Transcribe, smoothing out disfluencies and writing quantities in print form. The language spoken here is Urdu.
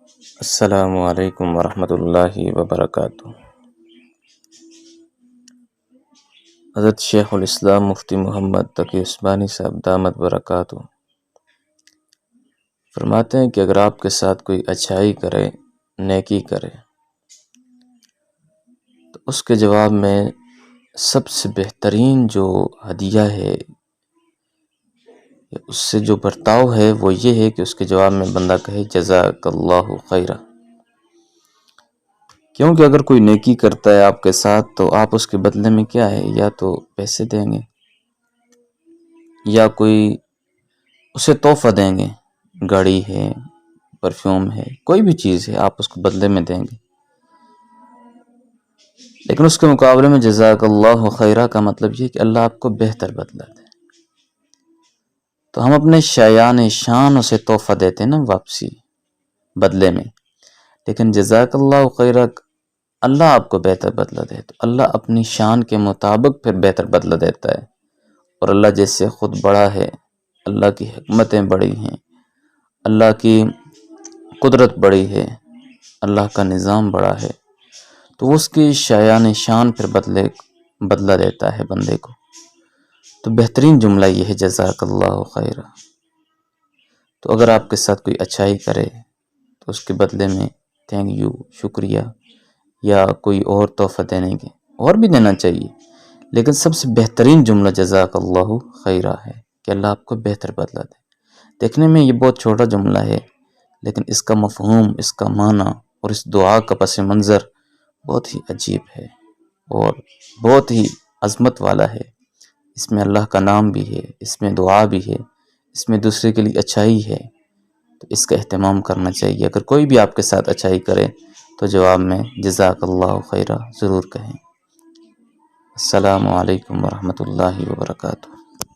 السلام علیکم ورحمۃ اللہ وبرکاتہ۔ حضرت شیخ الاسلام مفتی محمد تقی عثمانی صاحب دامت برکاتہ فرماتے ہیں کہ اگر آپ کے ساتھ کوئی اچھائی کرے، نیکی کرے، تو اس کے جواب میں سب سے بہترین جو ہدیہ ہے، اس سے جو برتاؤ ہے وہ یہ ہے کہ اس کے جواب میں بندہ کہے جزاک اللہ خیرہ۔ کیونکہ اگر کوئی نیکی کرتا ہے آپ کے ساتھ تو آپ اس کے بدلے میں کیا ہے، یا تو پیسے دیں گے یا کوئی اسے تحفہ دیں گے، گاڑی ہے، پرفیوم ہے، کوئی بھی چیز ہے آپ اس کو بدلے میں دیں گے، لیکن اس کے مقابلے میں جزاک اللہ خیرہ کا مطلب یہ کہ اللہ آپ کو بہتر بدلہ دے۔ تو ہم اپنے شایان شان اسے تحفہ دیتے ہیں نا واپسی بدلے میں، لیکن جزاک اللہ خیرہ اللہ آپ کو بہتر بدلہ دے، تو اللہ اپنی شان کے مطابق پھر بہتر بدلہ دیتا ہے۔ اور اللہ جیسے خود بڑا ہے، اللہ کی حکمتیں بڑی ہیں، اللہ کی قدرت بڑی ہے، اللہ کا نظام بڑا ہے، تو اس کی شایان شان پھر بدلہ دیتا ہے بندے کو۔ تو بہترین جملہ یہ ہے جزاک اللہ خیرہ۔ تو اگر آپ کے ساتھ کوئی اچھائی کرے تو اس کے بدلے میں تھینک یو، شکریہ، یا کوئی اور تحفہ دینے کے، اور بھی دینا چاہیے، لیکن سب سے بہترین جملہ جزاک اللہ خیرہ ہے کہ اللہ آپ کو بہتر بدلہ دے۔ دیکھنے میں یہ بہت چھوٹا جملہ ہے، لیکن اس کا مفہوم، اس کا معنی اور اس دعا کا پس منظر بہت ہی عجیب ہے اور بہت ہی عظمت والا ہے۔ اس میں اللہ کا نام بھی ہے، اس میں دعا بھی ہے، اس میں دوسرے کے لیے اچھائی ہے، تو اس کا اہتمام کرنا چاہیے۔ اگر کوئی بھی آپ کے ساتھ اچھائی کرے تو جواب میں جزاک اللہ خیرہ ضرور کہیں۔ السلام علیکم ورحمۃ اللہ وبرکاتہ۔